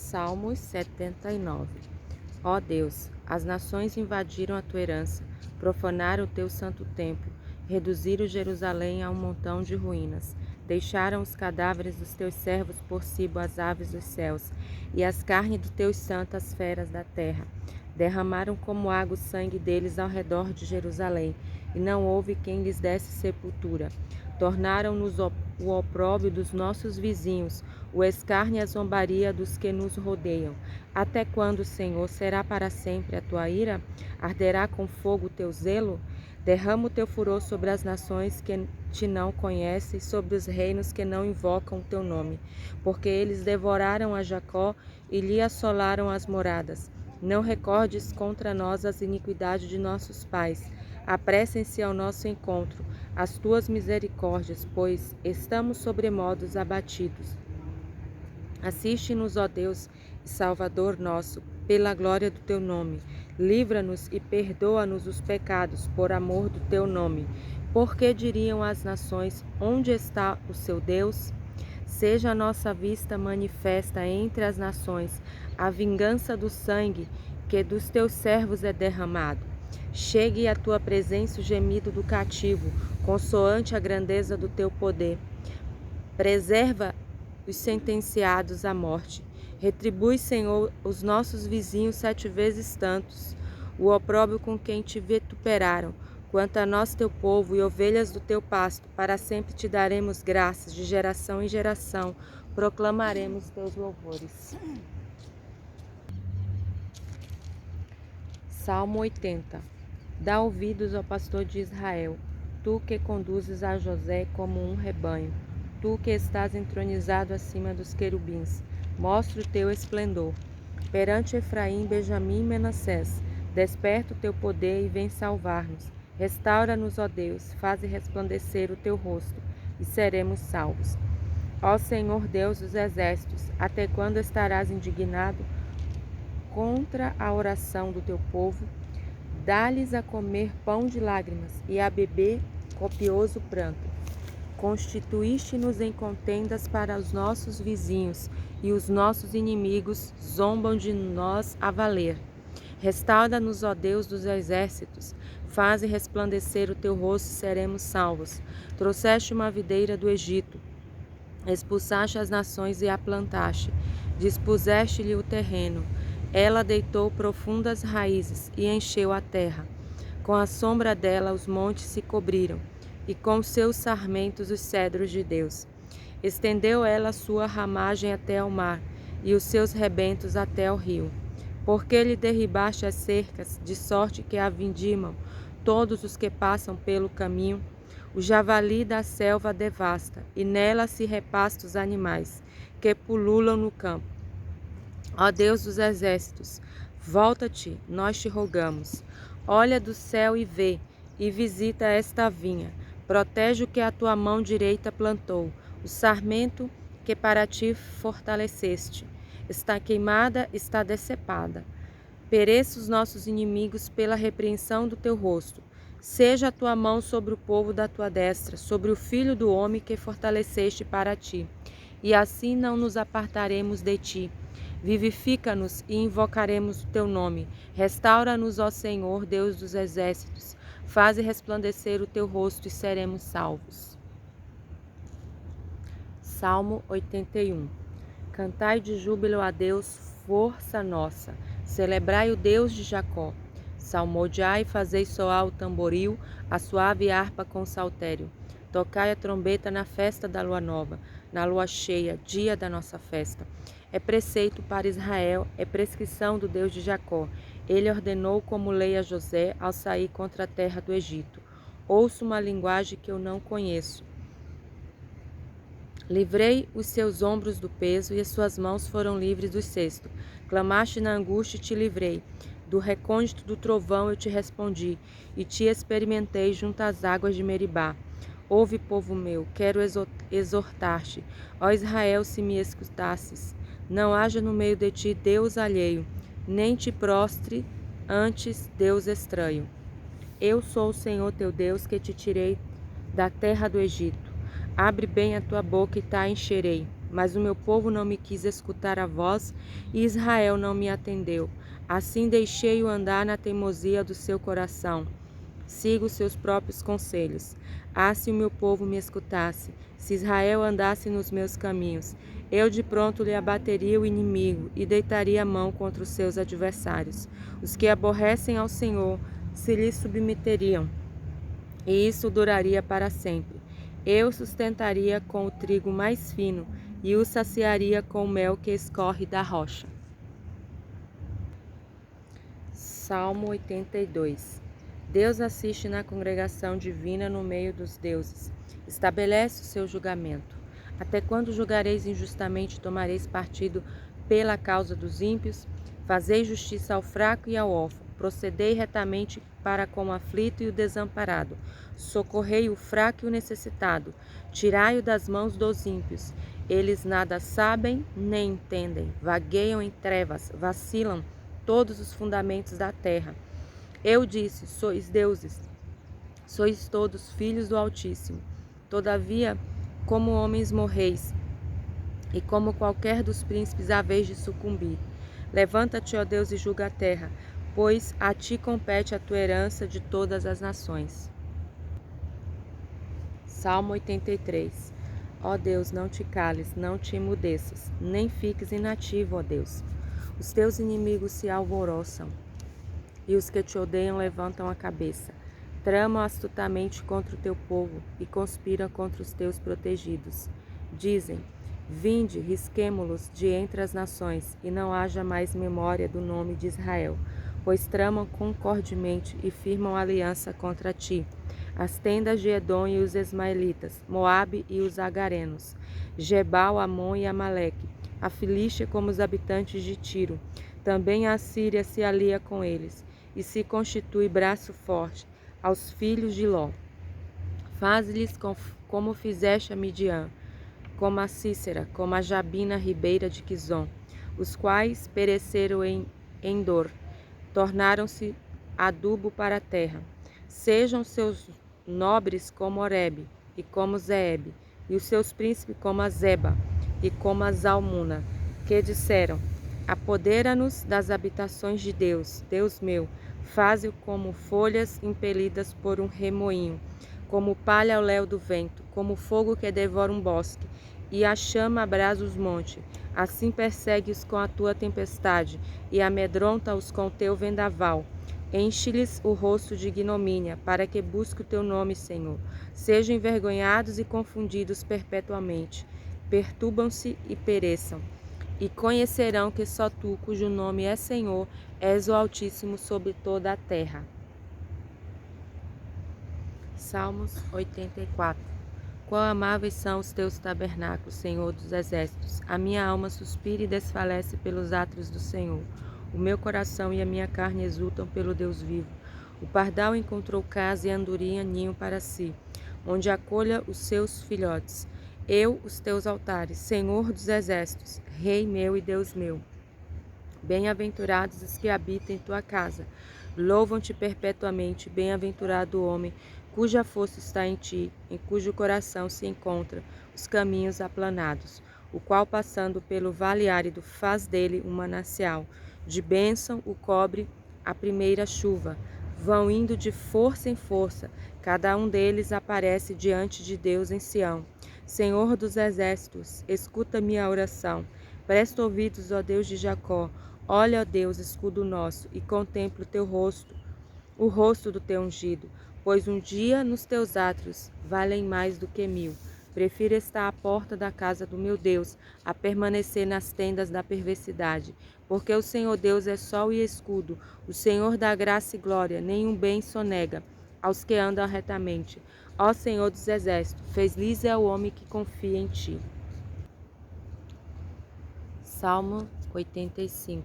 Salmos 79. Ó Deus, as nações invadiram a tua herança, profanaram o teu santo templo, reduziram Jerusalém a um montão de ruínas, deixaram os cadáveres dos teus servos por cibo às aves dos céus, e as carnes dos teus santos às feras da terra. Derramaram como água o sangue deles ao redor de Jerusalém, e não houve quem lhes desse sepultura. Tornaram-nos o opróbrio dos nossos vizinhos, o escárnio e a zombaria dos que nos rodeiam. Até quando, Senhor, será para sempre a tua ira? Arderá com fogo o teu zelo? Derrama o teu furor sobre as nações que te não conhecem, sobre os reinos que não invocam o teu nome. Porque eles devoraram a Jacó e lhe assolaram as moradas. Não recordes contra nós as iniquidades de nossos pais. Apressem-se ao nosso encontro, as tuas misericórdias, pois estamos sobremodos abatidos. Assiste-nos, ó Deus e Salvador nosso, pela glória do teu nome. Livra-nos e perdoa-nos os pecados, por amor do teu nome. Porque diriam as nações: onde está o seu Deus? Seja a nossa vista manifesta entre as nações, a vingança do sangue que dos teus servos é derramado. Chegue à tua presença o gemido do cativo, consoante a grandeza do teu poder. Preserva os sentenciados à morte. Retribui, Senhor, os nossos vizinhos 7 vezes tantos, o opróbrio com quem te vituperaram. Quanto a nós, teu povo, e ovelhas do teu pasto, para sempre te daremos graças, de geração em geração, proclamaremos teus louvores. Salmo 80. Dá ouvidos ao pastor de Israel, tu que conduzes a José como um rebanho, tu que estás entronizado acima dos querubins, mostra o teu esplendor. Perante Efraim, Benjamim e Manassés, desperta o teu poder e vem salvar-nos. Restaura-nos, ó Deus, faze resplandecer o teu rosto, e seremos salvos. Ó Senhor Deus dos exércitos, até quando estarás indignado contra a oração do teu povo? Dá-lhes a comer pão de lágrimas e a beber copioso pranto. Constituíste-nos em contendas para os nossos vizinhos, e os nossos inimigos zombam de nós a valer. Restaura-nos, ó Deus dos exércitos, faze resplandecer o teu rosto e seremos salvos. Trouxeste uma videira do Egito, expulsaste as nações e a plantaste, dispuseste-lhe o terreno. Ela deitou profundas raízes e encheu a terra. Com a sombra dela os montes se cobriram, e com seus sarmentos os cedros de Deus. Estendeu ela sua ramagem até ao mar, e os seus rebentos até ao rio. Porque lhe derribaste as cercas, de sorte que a vindimam todos os que passam pelo caminho. O javali da selva devasta, e nela se repasta os animais, que pululam no campo. Ó Deus dos exércitos, volta-te, nós te rogamos. Olha do céu e vê, e visita esta vinha. Protege o que a tua mão direita plantou, o sarmento que para ti fortaleceste. Está queimada, está decepada. Pereça os nossos inimigos pela repreensão do teu rosto. Seja a tua mão sobre o povo da tua destra, sobre o filho do homem que fortaleceste para ti. E assim não nos apartaremos de ti. Vivifica-nos e invocaremos o teu nome. Restaura-nos, ó Senhor, Deus dos exércitos. Faze resplandecer o teu rosto e seremos salvos. Salmo 81. Cantai de júbilo a Deus, força nossa. Celebrai o Deus de Jacó. Salmodiai e fazei soar o tamboril, a suave harpa com saltério. Tocai a trombeta na festa da lua nova, na lua cheia, dia da nossa festa. É preceito para Israel, é prescrição do Deus de Jacó. Ele ordenou como lei a José ao sair contra a terra do Egito. Ouço uma linguagem que eu não conheço. Livrei os seus ombros do peso e as suas mãos foram livres do cesto. Clamaste na angústia e te livrei. Do recôndito do trovão eu te respondi e te experimentei junto às águas de Meribá. Ouve, povo meu, quero exortar-te. Ó Israel, se me escutasses. Não haja no meio de ti Deus alheio, nem te prostre antes Deus estranho. Eu sou o Senhor teu Deus que te tirei da terra do Egito. Abre bem a tua boca e te encherei. Mas o meu povo não me quis escutar a voz, e Israel não me atendeu. Assim deixei-o andar na teimosia do seu coração. Sigo seus próprios conselhos. Ah, se o meu povo me escutasse, se Israel andasse nos meus caminhos, eu de pronto lhe abateria o inimigo e deitaria a mão contra os seus adversários. Os que aborrecem ao Senhor se lhe submeteriam, e isso duraria para sempre. Eu sustentaria com o trigo mais fino e o saciaria com o mel que escorre da rocha. Salmo 82. Deus assiste na congregação divina no meio dos deuses. Estabelece o seu julgamento. Até quando julgareis injustamente e tomareis partido pela causa dos ímpios? Fazei justiça ao fraco e ao órfão. Procedei retamente para com o aflito e o desamparado. Socorrei o fraco e o necessitado. Tirai-o das mãos dos ímpios. Eles nada sabem nem entendem. Vagueiam em trevas, vacilam todos os fundamentos da terra. Eu disse: sois deuses, sois todos filhos do Altíssimo. Todavia, como homens morreis, e como qualquer dos príncipes haveis de sucumbir. Levanta-te, ó Deus, e julga a terra, pois a ti compete a tua herança de todas as nações. Salmo 83. Ó Deus, não te cales, não te emudeças, nem fiques inativo, ó Deus. Os teus inimigos se alvoroçam, e os que te odeiam levantam a cabeça. Tramam astutamente contra o teu povo e conspiram contra os teus protegidos. Dizem: vinde, risquemo-los de entre as nações, e não haja mais memória do nome de Israel, pois tramam concordemente e firmam aliança contra ti. As tendas de Edom e os ismaelitas, Moabe e os agarenos, Gebal, Amon e Amaleque, a Filístia como os habitantes de Tiro. Também a Assíria se alia com eles, e se constitui braço forte aos filhos de Ló. Faz-lhes como fizeste a Midian, como a Cícera, como a Jabina, ribeira de Quizon, os quais pereceram em Endor, tornaram-se adubo para a terra. Sejam seus nobres como Oreb e como Zeeb, e os seus príncipes como a Zeba e como a Zalmuna, que disseram: apodera-nos das habitações de Deus, Deus meu, faze-o como folhas impelidas por um remoinho, como palha ao léu do vento, como fogo que devora um bosque, e a chama abrasa os montes. Assim persegue-os com a tua tempestade, e amedronta-os com o teu vendaval. Enche-lhes o rosto de ignomínia, para que busque o teu nome, Senhor. Sejam envergonhados e confundidos perpetuamente. Perturbam-se e pereçam. E conhecerão que só tu, cujo nome é Senhor, és o Altíssimo sobre toda a terra. Salmos 84. Quão amáveis são os teus tabernáculos, Senhor dos exércitos! A minha alma suspira e desfalece pelos átrios do Senhor. O meu coração e a minha carne exultam pelo Deus vivo. O pardal encontrou casa e a andorinha ninho para si, onde acolha os seus filhotes. Eu, os teus altares, Senhor dos exércitos, Rei meu e Deus meu. Bem-aventurados os que habitam em tua casa. Louvam-te perpetuamente, bem-aventurado o homem cuja força está em ti, em cujo coração se encontram os caminhos aplanados, o qual, passando pelo vale árido, faz dele um manancial. De bênção o cobre a primeira chuva. Vão indo de força em força, cada um deles aparece diante de Deus em Sião. Senhor dos exércitos, escuta minha oração. Presta ouvidos, ó Deus de Jacó. Olha, ó Deus, escudo nosso, e contempla o rosto do teu ungido. Pois um dia nos teus átrios valem mais do que 1000. Prefiro estar à porta da casa do meu Deus, a permanecer nas tendas da perversidade. Porque o Senhor Deus é sol e escudo, o Senhor dá graça e glória, nenhum bem sonega aos que andam retamente. Ó Senhor dos exércitos, feliz é o homem que confia em ti. Salmo 85.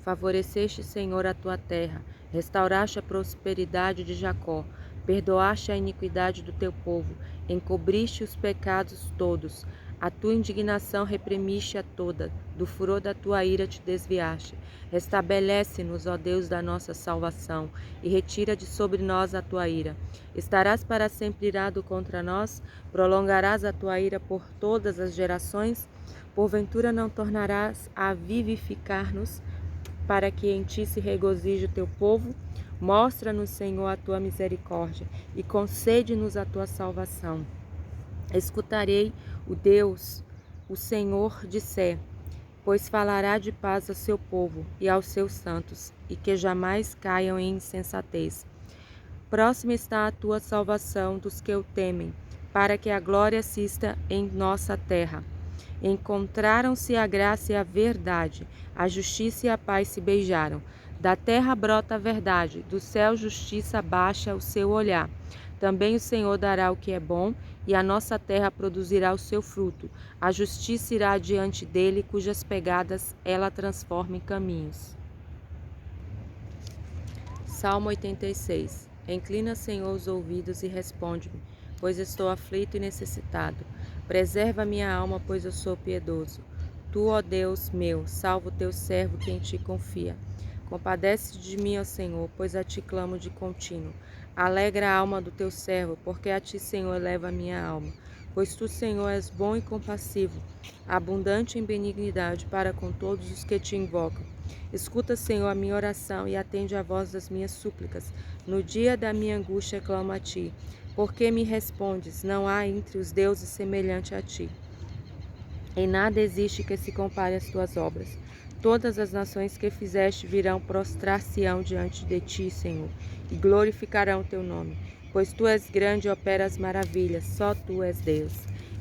Favoreceste, Senhor, a tua terra, restauraste a prosperidade de Jacó, perdoaste a iniquidade do teu povo, encobriste os pecados todos, a tua indignação reprimiste a toda, do furor da tua ira te desviaste. Restabelece-nos, ó Deus da nossa salvação, e retira de sobre nós a tua ira. Estarás para sempre irado contra nós? Prolongarás a tua ira por todas as gerações? Porventura não tornarás a vivificar-nos, para que em ti se regozije o teu povo? Mostra-nos, Senhor, a tua misericórdia e concede-nos a tua salvação. Escutarei o Deus, o Senhor disser, pois falará de paz ao seu povo e aos seus santos, e que jamais caiam em insensatez. Próxima está a tua salvação dos que o temem, para que a glória assista em nossa terra. Encontraram-se a graça e a verdade, a justiça e a paz se beijaram. Da terra brota a verdade, do céu justiça baixa o seu olhar. Também o Senhor dará o que é bom, e a nossa terra produzirá o seu fruto. A justiça irá diante dele, cujas pegadas ela transforma em caminhos. Salmo 86. Inclina, Senhor, os ouvidos e responde-me, pois estou aflito e necessitado. Preserva minha alma, pois eu sou piedoso. Tu, ó Deus meu, salva o teu servo que em ti confia. Compadece de mim, ó Senhor, pois a ti clamo de contínuo. Alegra a alma do teu servo, porque a ti, Senhor, eleva a minha alma. Pois tu, Senhor, és bom e compassivo, abundante em benignidade para com todos os que te invocam. Escuta, Senhor, a minha oração e atende a voz das minhas súplicas. No dia da minha angústia clamo a ti. Porque me respondes, não há entre os deuses semelhante a ti. Em nada existe que se compare às tuas obras. Todas as nações que fizeste virão prostrar-se-ão diante de ti, Senhor, e glorificarão teu nome. Pois tu és grande e operas maravilhas, só tu és Deus.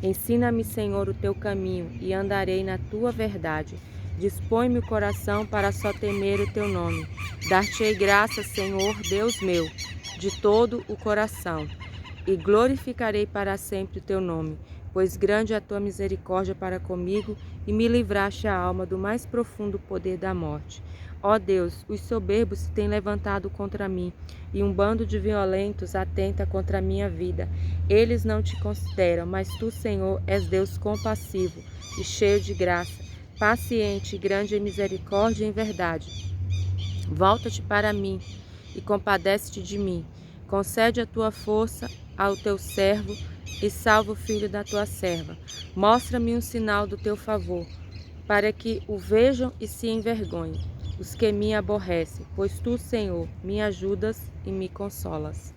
Ensina-me, Senhor, o teu caminho, e andarei na tua verdade. Dispõe-me o coração para só temer o teu nome. Dar-te-ei graça, Senhor, Deus meu, de todo o coração. E glorificarei para sempre o teu nome, pois grande é a tua misericórdia para comigo, e me livraste a alma do mais profundo poder da morte. Ó Deus, os soberbos se têm levantado contra mim, e um bando de violentos atenta contra a minha vida. Eles não te consideram, mas tu, Senhor, és Deus compassivo e cheio de graça, paciente e grande em misericórdia e em verdade. Volta-te para mim e compadece-te de mim. Concede a tua força ao teu servo e salva o filho da tua serva. Mostra-me um sinal do teu favor, para que o vejam e se envergonhem os que me aborrecem, pois tu, Senhor, me ajudas e me consolas.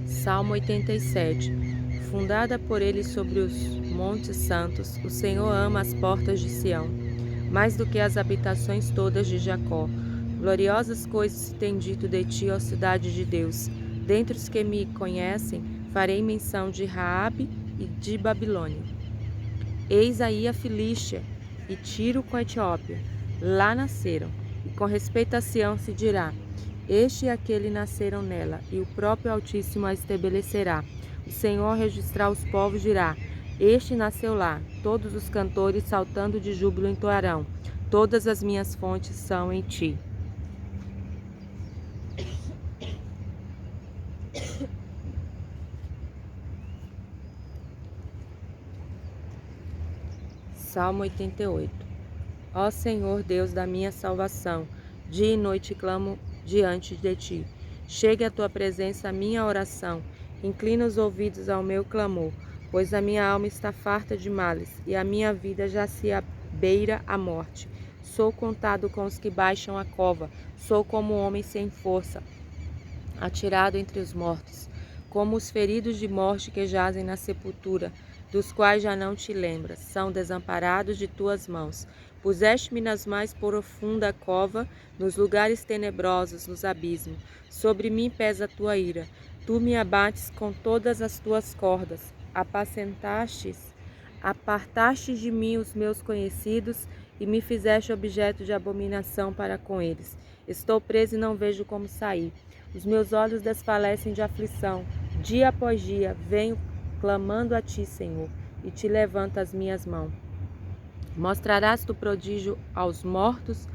Salmo 87. Fundada por ele sobre os montes santos, o Senhor ama as portas de Sião, mais do que as habitações todas de Jacó. Gloriosas coisas se tem dito de ti, ó cidade de Deus. Dentre os que me conhecem, farei menção de Raabe e de Babilônia. Eis aí a Filístia e Tiro com a Etiópia. Lá nasceram, e com respeito a Sião se dirá, este e aquele nasceram nela, e o próprio Altíssimo a estabelecerá. O Senhor registrar os povos dirá, este nasceu lá. Todos os cantores saltando de júbilo entoarão, todas as minhas fontes são em ti. Salmo 88. Ó Senhor, Deus da minha salvação, dia e noite clamo diante de ti. Chegue à tua presença a minha oração, inclina os ouvidos ao meu clamor, pois a minha alma está farta de males, e a minha vida já se beira a morte. Sou contado com os que baixam a cova, sou como um homem sem força, atirado entre os mortos, como os feridos de morte que jazem na sepultura, dos quais já não te lembras, são desamparados de tuas mãos. Puseste-me nas mais profunda cova, nos lugares tenebrosos, nos abismos. Sobre mim pesa a tua ira. Tu me abates com todas as tuas cordas. Apartaste de mim os meus conhecidos e me fizeste objeto de abominação para com eles. Estou preso e não vejo como sair. Os meus olhos desfalecem de aflição. Dia após dia venho clamando a ti, Senhor, e te levanto as minhas mãos. Mostrarás tu prodígio aos mortos,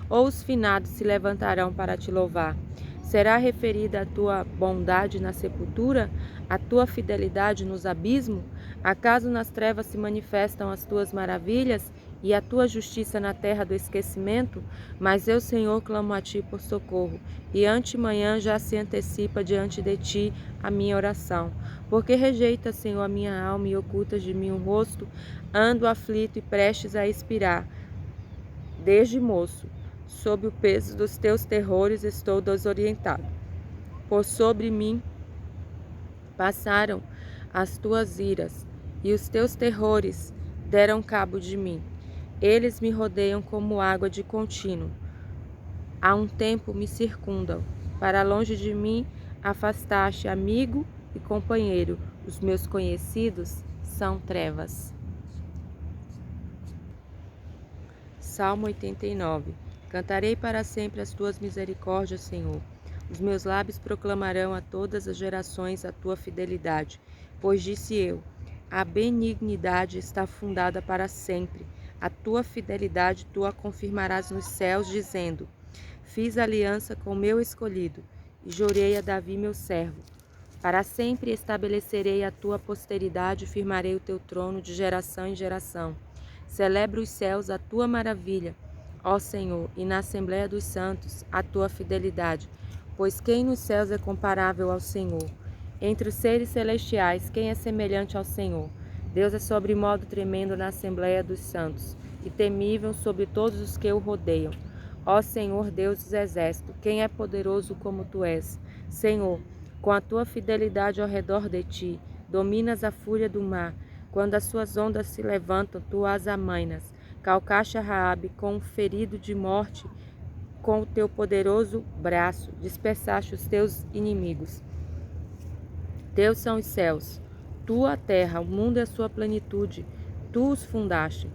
ou os finados se levantarão para te louvar? Será referida a tua bondade na sepultura, a tua fidelidade nos abismos? Acaso nas trevas se manifestam as tuas maravilhas, e a tua justiça na terra do esquecimento? Mas eu, Senhor, clamo a ti por socorro, e antemanhã já se antecipa diante de ti a minha oração. Porque rejeitas, Senhor, a minha alma e ocultas de mim o rosto? Ando aflito e prestes a expirar. Desde moço, sob o peso dos teus terrores, estou desorientado. Por sobre mim passaram as tuas iras, e os teus terrores deram cabo de mim. Eles me rodeiam como água de contínuo. Há um tempo me circundam. Para longe de mim afastaste amigo e companheiro. Os meus conhecidos são trevas. Salmo 89. Cantarei para sempre as tuas misericórdias, Senhor. Os meus lábios proclamarão a todas as gerações a tua fidelidade. Pois disse eu, a benignidade está fundada para sempre. A tua fidelidade tu a confirmarás nos céus, dizendo, fiz aliança com meu escolhido, e jurei a Davi meu servo. Para sempre estabelecerei a tua posteridade e firmarei o teu trono de geração em geração. Celebra os céus a tua maravilha, ó Senhor, e na Assembleia dos Santos a tua fidelidade. Pois quem nos céus é comparável ao Senhor? Entre os seres celestiais, quem é semelhante ao Senhor? Deus é sobremodo tremendo na Assembleia dos Santos, e temível sobre todos os que o rodeiam. Ó Senhor, Deus dos exércitos, quem é poderoso como tu és? Senhor, com a tua fidelidade ao redor de ti, dominas a fúria do mar. Quando as suas ondas se levantam, tu as amainas. Calcaste a Raabe com um ferido de morte, com o teu poderoso braço, dispersaste os teus inimigos. Teus são os céus, tu a terra, o mundo e a sua plenitude, tu os fundaste.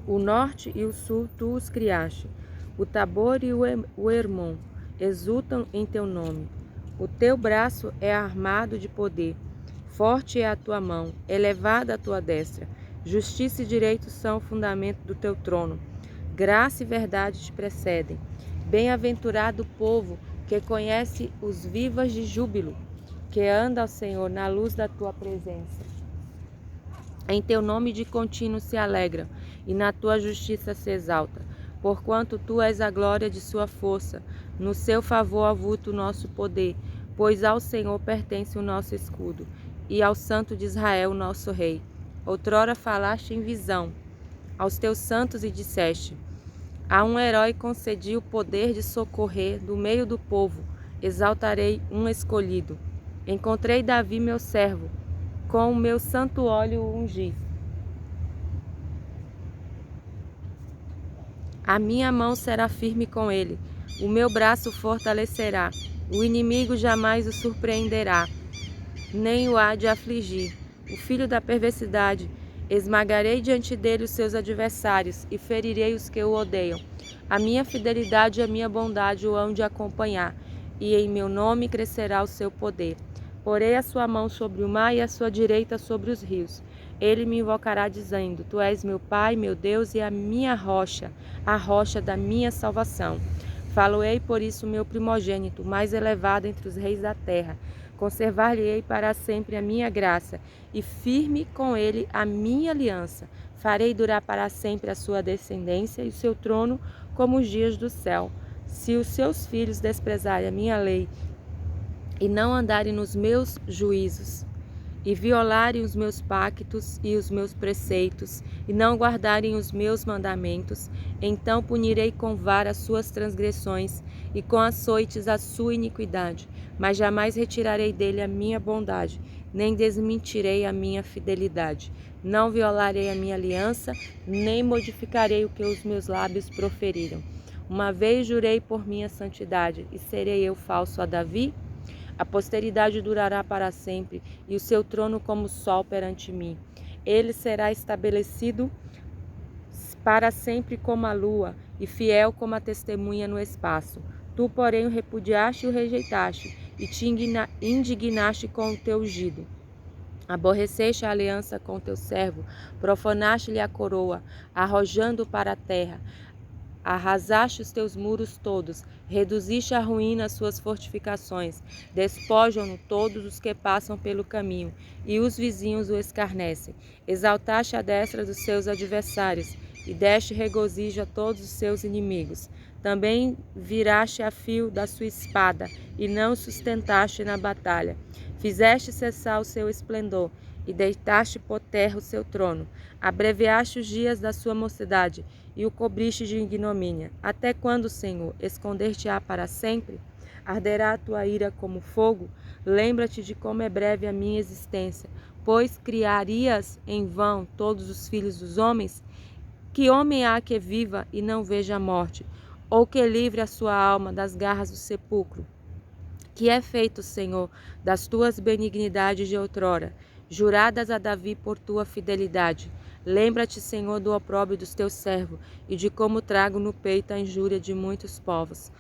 O norte e o sul, tu os criaste. O Tabor e o Hermon exultam em teu nome. O teu braço é armado de poder. Forte é a tua mão, elevada a tua destra. Justiça e direito são o fundamento do teu trono. Graça e verdade te precedem. Bem-aventurado o povo que conhece os vivas de júbilo, que anda ao Senhor na luz da tua presença. Em teu nome de contínuo se alegram, e na tua justiça se exalta. Porquanto tu és a glória de sua força, no seu favor avulta o nosso poder, pois ao Senhor pertence o nosso escudo, e ao Santo de Israel o nosso Rei. Outrora falaste em visão aos teus santos e disseste, a um herói concedi o poder de socorrer do meio do povo, exaltarei um escolhido. Encontrei Davi meu servo, com o meu santo óleo o ungi. A minha mão será firme com ele, o meu braço fortalecerá, o inimigo jamais o surpreenderá, nem o há de afligir. O filho da perversidade, esmagarei diante dele os seus adversários e ferirei os que o odeiam. A minha fidelidade e a minha bondade o hão de acompanhar, e em meu nome crescerá o seu poder. Porei a sua mão sobre o mar e a sua direita sobre os rios. Ele me invocará dizendo, tu és meu Pai, meu Deus e a minha rocha, a rocha da minha salvação. Falo-ei por isso o meu primogênito, mais elevado entre os reis da terra. Conservar-lhe-ei para sempre a minha graça, e firme com ele a minha aliança. Farei durar para sempre a sua descendência e o seu trono como os dias do céu. Se os seus filhos desprezarem a minha lei e não andarem nos meus juízos, e violarem os meus pactos e os meus preceitos, e não guardarem os meus mandamentos, então punirei com vara as suas transgressões, e com açoites a sua iniquidade, mas jamais retirarei dele a minha bondade, nem desmentirei a minha fidelidade. Não violarei a minha aliança, nem modificarei o que os meus lábios proferiram. Uma vez jurei por minha santidade, e serei eu falso a Davi? A posteridade durará para sempre, e o seu trono como o sol perante mim. Ele será estabelecido para sempre como a lua, e fiel como a testemunha no espaço. Tu, porém, o repudiaste e o rejeitaste, e te indignaste com o teu ungido. Aborreceste a aliança com teu servo, profanaste-lhe a coroa, arrojando para a terra. Arrasaste os teus muros todos, reduziste à ruína as suas fortificações, despojam-no todos os que passam pelo caminho, e os vizinhos o escarnecem. Exaltaste a destra dos seus adversários, e deste regozijo a todos os seus inimigos. Também viraste a fio da sua espada, e não o sustentaste na batalha. Fizeste cessar o seu esplendor, e deitaste por terra o seu trono. Abreviaste os dias da sua mocidade, e o cobriste de ignomínia. Até quando, Senhor, esconder-te-á para sempre? Arderá a tua ira como fogo? Lembra-te de como é breve a minha existência, pois criarias em vão todos os filhos dos homens? Que homem há que viva e não veja a morte, ou que livre a sua alma das garras do sepulcro? Que é feito, Senhor, das tuas benignidades de outrora, juradas a Davi por tua fidelidade. Lembra-te, Senhor, do opróbrio dos teus servos, e de como trago no peito a injúria de muitos povos.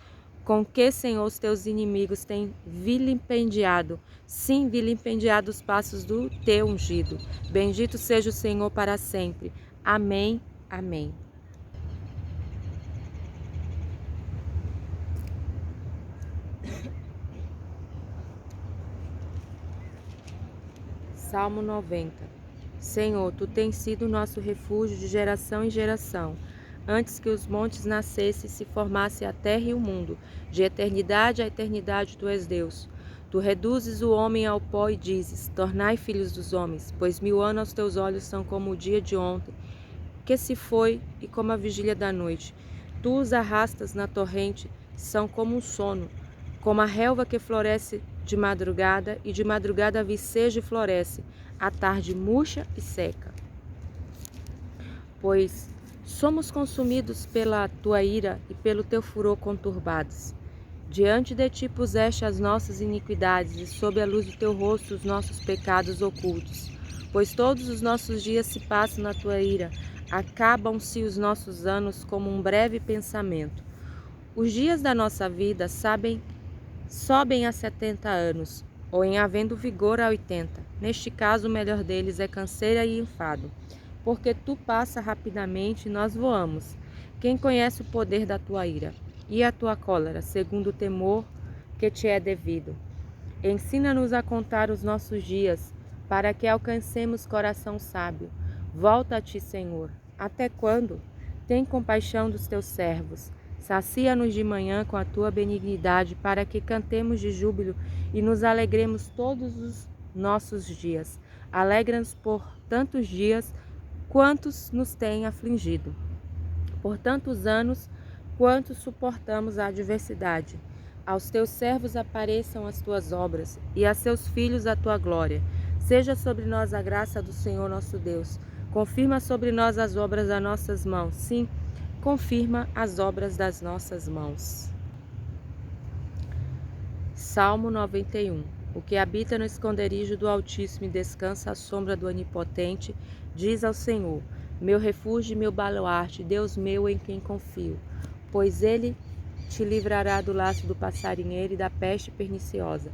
Com que, Senhor, os teus inimigos têm vilipendiado, sim, vilipendiado os passos do teu ungido. Bendito seja o Senhor para sempre. Amém, amém. Salmo 90. Senhor, tu tens sido nosso refúgio de geração em geração. Antes que os montes nascessem, se formasse a terra e o mundo, de eternidade a eternidade tu és Deus. Tu reduzes o homem ao pó e dizes: tornai filhos dos homens, pois 1000 anos aos teus olhos são como o dia de ontem, que se foi, e como a vigília da noite. Tu os arrastas na torrente, são como um sono, como a relva que floresce de madrugada, e de madrugada viceja e floresce, à tarde murcha e seca. Pois somos consumidos pela tua ira e pelo teu furor conturbados. Diante de ti puseste as nossas iniquidades, e sob a luz do teu rosto os nossos pecados ocultos. Pois todos os nossos dias se passam na tua ira, acabam-se os nossos anos como um breve pensamento. Os dias da nossa vida sobem a 70 anos, ou em havendo vigor a 80. Neste caso, o melhor deles é canseira e enfado, porque tu passa rapidamente e nós voamos. Quem conhece o poder da tua ira e a tua cólera, segundo o temor que te é devido? Ensina-nos a contar os nossos dias, para que alcancemos coração sábio. Volta a ti, Senhor. Até quando? Tem compaixão dos teus servos. Sacia-nos de manhã com a tua benignidade, para que cantemos de júbilo e nos alegremos todos os nossos dias. Alegra-nos por tantos dias quantos nos têm afligido, por tantos anos quantos suportamos a adversidade. Aos teus servos apareçam as tuas obras, e a seus filhos a tua glória. Seja sobre nós a graça do Senhor nosso Deus. Confirma sobre nós as obras das nossas mãos. Sim, confirma as obras das nossas mãos. Salmo 91. O que habita no esconderijo do Altíssimo e descansa à sombra do Onipotente, diz ao Senhor: meu refúgio e meu baluarte, Deus meu em quem confio. Pois ele te livrará do laço do passarinheiro e da peste perniciosa.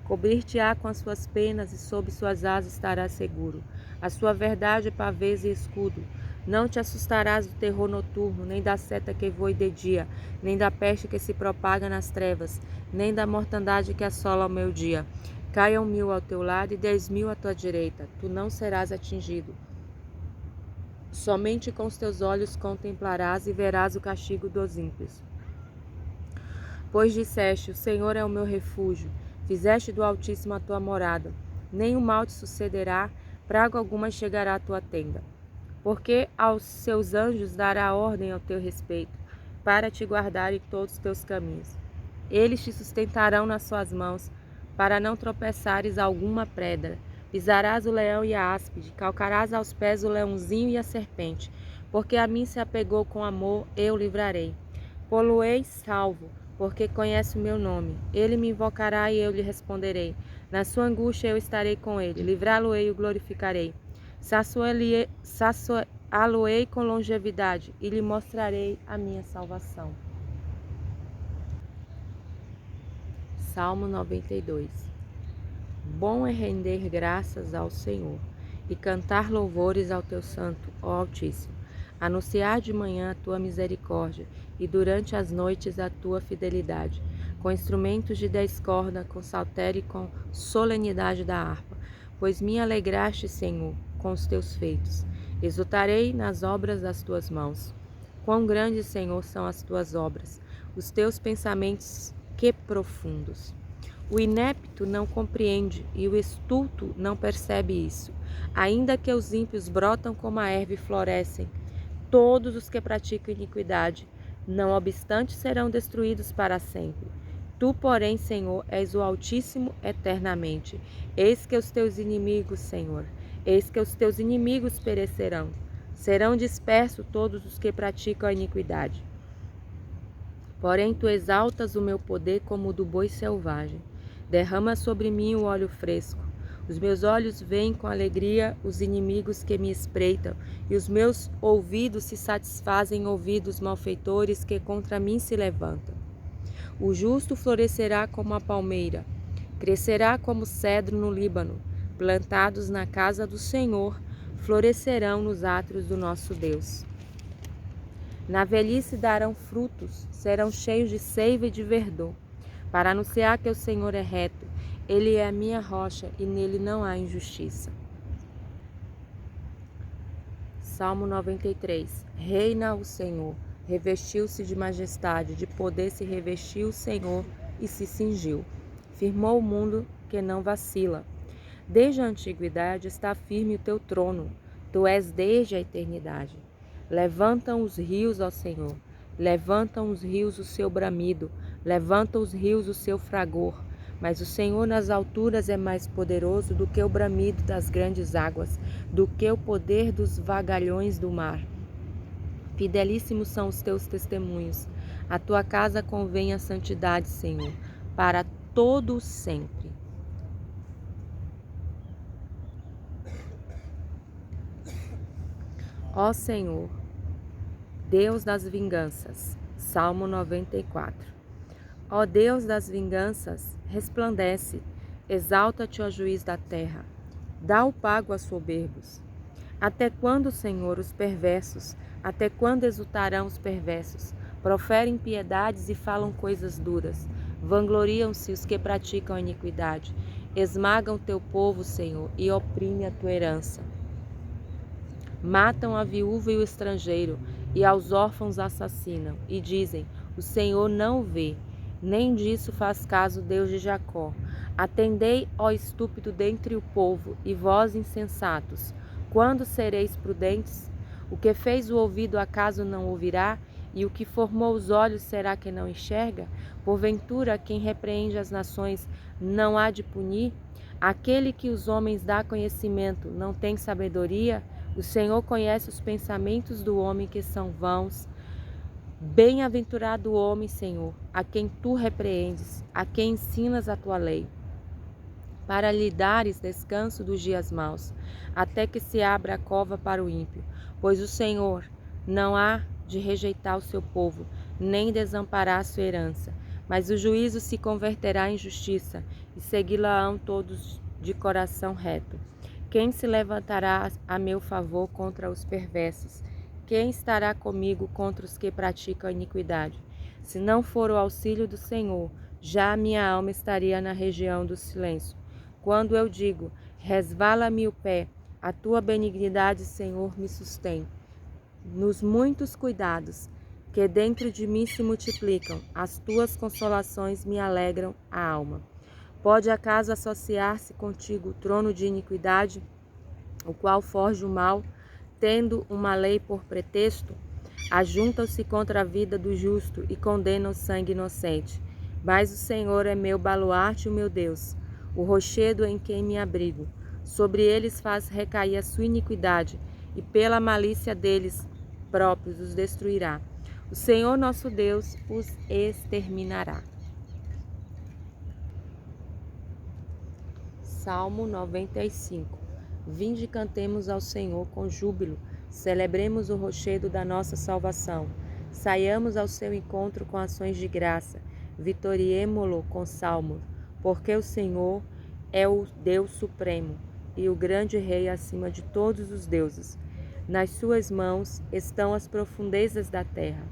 Cobrir-te-á com as suas penas, e sob suas asas estarás seguro. A sua verdade é pavês e escudo. Não te assustarás do terror noturno, nem da seta que voe de dia, nem da peste que se propaga nas trevas, nem da mortandade que assola ao meio-dia. Caiam 1000 ao teu lado e 10.000 à tua direita, tu não serás atingido. Somente com os teus olhos contemplarás e verás o castigo dos ímpios. Pois disseste: o Senhor é o meu refúgio, fizeste do Altíssimo a tua morada. Nem o mal te sucederá, praga alguma chegará à tua tenda. Porque aos seus anjos dará ordem ao teu respeito, para te guardar em todos os teus caminhos. Eles te sustentarão nas suas mãos, para não tropeçares alguma pedra. Pisarás o leão e a áspide, calcarás aos pés o leãozinho e a serpente. Porque a mim se apegou com amor, eu livrarei. Pô-lo-ei salvo, porque conhece o meu nome. Ele me invocará e eu lhe responderei. Na sua angústia eu estarei com ele, livrá-lo-ei e o glorificarei. Saciá-lo-ei com longevidade e lhe mostrarei a minha salvação. Salmo 92. Bom é render graças ao Senhor e cantar louvores ao teu santo, ó Altíssimo. Anunciar de manhã a tua misericórdia e durante as noites a tua fidelidade, com instrumentos de 10 cordas, com saltério e com solenidade da harpa. Pois me alegraste, Senhor, com os teus feitos, Exultarei nas obras das tuas mãos. Quão grandes, Senhor, são as tuas obras, os teus pensamentos que profundos. O inepto não compreende e o estulto não percebe isso. Ainda que os ímpios brotam como a erva e florescem, todos os que praticam iniquidade, não obstante, serão destruídos para sempre. Tu, porém, Senhor, és o Altíssimo eternamente. Eis que os teus inimigos, Senhor, eis que os teus inimigos perecerão. Serão dispersos todos os que praticam a iniquidade. Porém, tu exaltas o meu poder como o do boi selvagem. Derrama sobre mim o óleo fresco. Os meus olhos veem com alegria os inimigos que me espreitam, e os meus ouvidos se satisfazem em ouvir dos malfeitores que contra mim se levantam. O justo florescerá como a palmeira, crescerá como cedro no Líbano, plantados na casa do Senhor, florescerão nos átrios do nosso Deus. Na velhice darão frutos, serão cheios de seiva e de verdor, para anunciar que o Senhor é reto, Ele é a minha rocha e nele não há injustiça. Salmo 93. Reina o Senhor, revestiu-se de majestade, de poder se revestiu o Senhor e se cingiu. Firmou o mundo que não vacila. Desde a antiguidade está firme o teu trono, tu és desde a eternidade. Levantam os rios, ó Senhor, levantam os rios o seu bramido, levantam os rios o seu fragor. Mas o Senhor nas alturas é mais poderoso do que o bramido das grandes águas, do que o poder dos vagalhões do mar. Fidelíssimos são os teus testemunhos. A tua casa convém a santidade, Senhor, para todo sempre. Ó Senhor, Deus das vinganças. Salmo 94. Ó Deus das vinganças, resplandece, exalta-te, ó juiz da terra. Dá o pago aos soberbos. Até quando, Senhor, os perversos, até quando exultarão os perversos? Proferem impiedades e falam coisas duras. Vangloriam-se os que praticam a iniquidade. Esmagam teu povo, Senhor, e oprimem a tua herança. Matam a viúva e o estrangeiro, e aos órfãos assassinam, e dizem, o Senhor não vê. Nem disso faz caso Deus de Jacó. Atendei, ó estúpido dentre o povo, e vós insensatos, quando sereis prudentes? O que fez o ouvido acaso não ouvirá? E o que formou os olhos será que não enxerga? Porventura, quem repreende as nações não há de punir? Aquele que os homens dá conhecimento não tem sabedoria? O Senhor conhece os pensamentos do homem que são vãos. Bem-aventurado o homem, Senhor, a quem tu repreendes, a quem ensinas a tua lei, para lhe dares descanso dos dias maus, até que se abra a cova para o ímpio. Pois o Senhor não há de rejeitar o seu povo, nem desamparar a sua herança, mas o juízo se converterá em justiça, e segui-la-ão todos de coração reto. Quem se levantará a meu favor contra os perversos? Quem estará comigo contra os que praticam a iniquidade? Se não for o auxílio do Senhor, já a minha alma estaria na região do silêncio. Quando eu digo, resvala-me o pé, a tua benignidade, Senhor, me sustém. Nos muitos cuidados que dentro de mim se multiplicam, as tuas consolações me alegram a alma. Pode acaso associar-se contigo o trono de iniquidade, o qual forja o mal, tendo uma lei por pretexto? Ajuntam-se contra a vida do justo e condenam o sangue inocente. Mas o Senhor é meu baluarte e o meu Deus, o rochedo em quem me abrigo. Sobre eles faz recair a sua iniquidade, e pela malícia deles próprios os destruirá. O Senhor nosso Deus os exterminará. Salmo 95. Vinde, cantemos ao Senhor com júbilo, celebremos o rochedo da nossa salvação. Saiamos ao seu encontro com ações de graça, vitoriemo-lo com salmos, porque o Senhor é o Deus supremo e o grande Rei acima de todos os deuses. Nas suas mãos estão as profundezas da terra,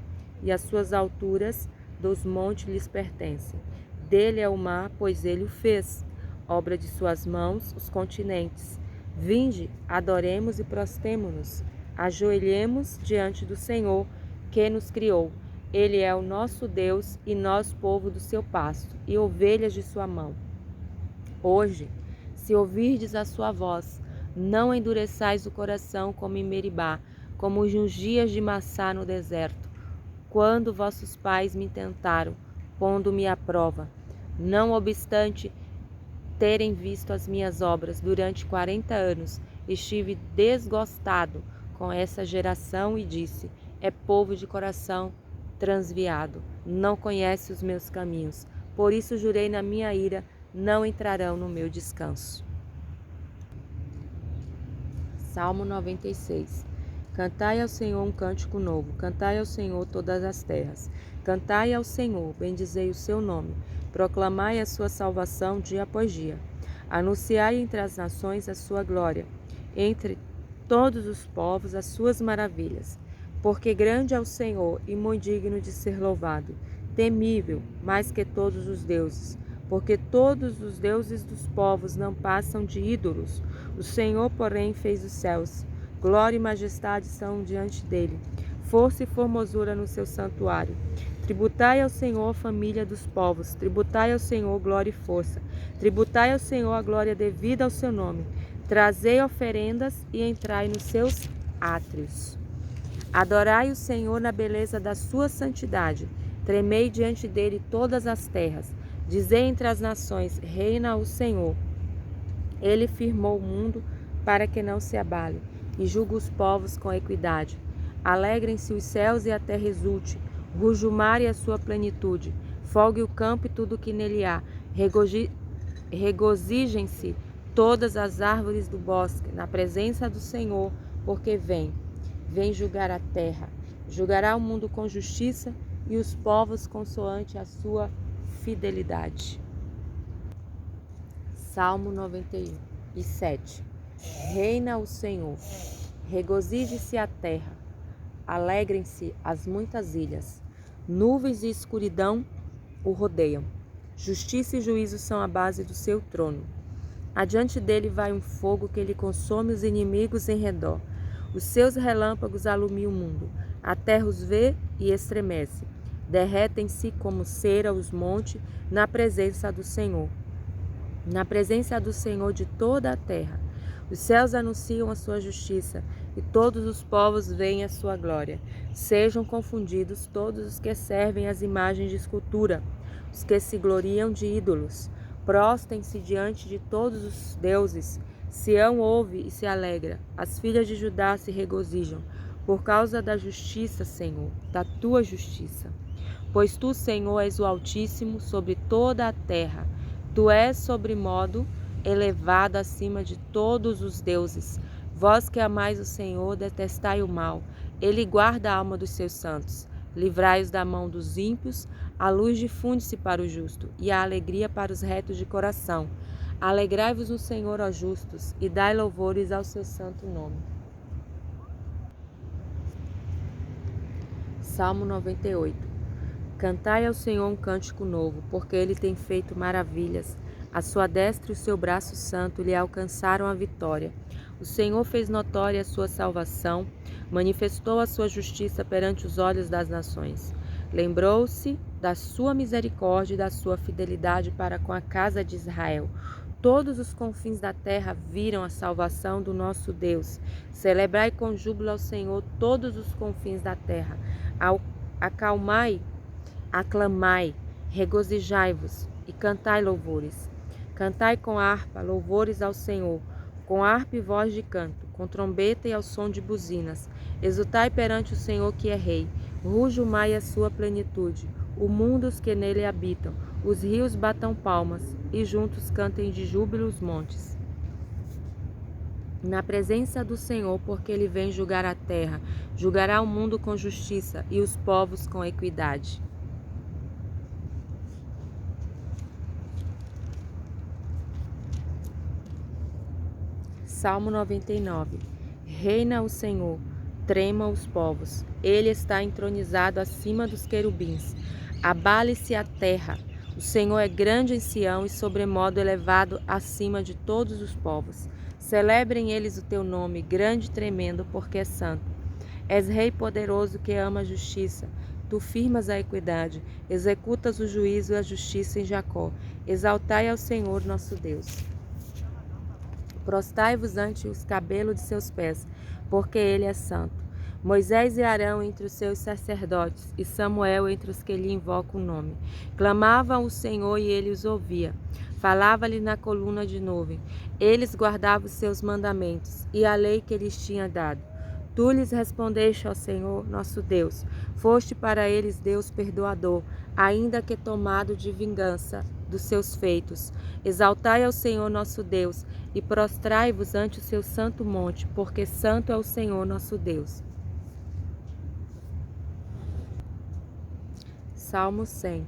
e as suas alturas dos montes lhes pertencem. Dele é o mar, pois ele o fez, obra de suas mãos, os continentes. Vinde, adoremos e prostemo-nos. Ajoelhemos diante do Senhor que nos criou. Ele é o nosso Deus e nós, povo do seu pasto, e ovelhas de sua mão. Hoje, se ouvirdes a sua voz, não endureçais o coração como em Meribá, como nos dias de Massá no deserto, quando vossos pais me tentaram, pondo-me à prova. Não obstante terem visto as minhas obras durante 40 anos, estive desgostado com essa geração e disse: é povo de coração transviado, não conhece os meus caminhos. Por isso jurei na minha ira, não entrarão no meu descanso. Salmo 96. Cantai ao Senhor um cântico novo, cantai ao Senhor todas as terras. Cantai ao Senhor, bendizei o seu nome, proclamai a sua salvação dia após dia. Anunciai entre as nações a sua glória, entre todos os povos as suas maravilhas. Porque grande é o Senhor e muito digno de ser louvado, temível mais que todos os deuses. Porque todos os deuses dos povos não passam de ídolos. O Senhor, porém, fez os céus. Glória e majestade são diante dele. Força e formosura no seu santuário. Tributai ao Senhor, família dos povos. Tributai ao Senhor glória e força. Tributai ao Senhor a glória devida ao seu nome. Trazei oferendas e entrai nos seus átrios. Adorai o Senhor na beleza da sua santidade. Tremei diante dele todas as terras. Dizei entre as nações: reina o Senhor. Ele firmou o mundo para que não se abale, e julga os povos com equidade. Alegrem-se os céus e a terra exulte, ruja o mar e a sua plenitude, folgue o campo e tudo o que nele há. Regozijem-se todas as árvores do bosque, na presença do Senhor, porque vem julgar a terra. Julgará o mundo com justiça e os povos consoante a sua fidelidade. Salmo 97. Reina o Senhor, regozije-se a terra, alegrem-se as muitas ilhas, nuvens e escuridão o rodeiam, justiça e juízo são a base do seu trono. Adiante dele vai um fogo que lhe consome os inimigos em redor, os seus relâmpagos alumiam o mundo, a terra os vê e estremece. Derretem-se como cera os montes na presença do Senhor. Na presença do Senhor de toda a terra. Os céus anunciam a sua justiça e todos os povos veem a sua glória. Sejam confundidos todos os que servem as imagens de escultura, os que se gloriam de ídolos. Prostem-se diante de todos os deuses. Sião ouve e se alegra. As filhas de Judá se regozijam por causa da justiça, Senhor, da tua justiça. Pois tu, Senhor, és o Altíssimo sobre toda a terra. Tu és sobremodo elevado acima de todos os deuses. Vós que amais o Senhor, detestai o mal. Ele guarda a alma dos seus santos. Livrai-os da mão dos ímpios. A luz difunde-se para o justo, e a alegria para os retos de coração. Alegrai-vos no Senhor, ó justos, e dai louvores ao seu santo nome. Salmo 98. Cantai ao Senhor um cântico novo, porque ele tem feito maravilhas. A sua destra e o seu braço santo lhe alcançaram a vitória. O Senhor fez notória a sua salvação, manifestou a sua justiça perante os olhos das nações. Lembrou-se da sua misericórdia e da sua fidelidade para com a casa de Israel. Todos os confins da terra viram a salvação do nosso Deus. Celebrai com júbilo ao Senhor todos os confins da terra. Aclamai, regozijai-vos e cantai louvores. Cantai com harpa louvores ao Senhor, com harpa e voz de canto, com trombeta e ao som de buzinas. Exultai perante o Senhor que é rei. Ruja o mar e a sua plenitude, o mundo os que nele habitam. Os rios batam palmas e juntos cantem de júbilo os montes. Na presença do Senhor, porque ele vem julgar a terra, julgará o mundo com justiça e os povos com equidade. Salmo 99. Reina o Senhor, tremam os povos. Ele está entronizado acima dos querubins. Abale-se a terra. O Senhor é grande em Sião e sobremodo elevado acima de todos os povos. Celebrem eles o teu nome, grande e tremendo, porque é santo. És rei poderoso que ama a justiça. Tu firmas a equidade, executas o juízo e a justiça em Jacó. Exaltai ao Senhor nosso Deus. Prostai-vos ante os cabelos de seus pés, porque ele é santo. Moisés e Arão entre os seus sacerdotes, e Samuel entre os que lhe invocam o nome. Clamavam o Senhor e ele os ouvia. Falava-lhe na coluna de nuvem. Eles guardavam os seus mandamentos e a lei que lhes tinha dado. Tu lhes respondeste ao Senhor, nosso Deus. Foste para eles Deus perdoador, ainda que tomado de vingança dos seus feitos. Exaltai ao Senhor nosso Deus e prostrai-vos ante o seu santo monte, porque santo é o Senhor nosso Deus. Salmo 100.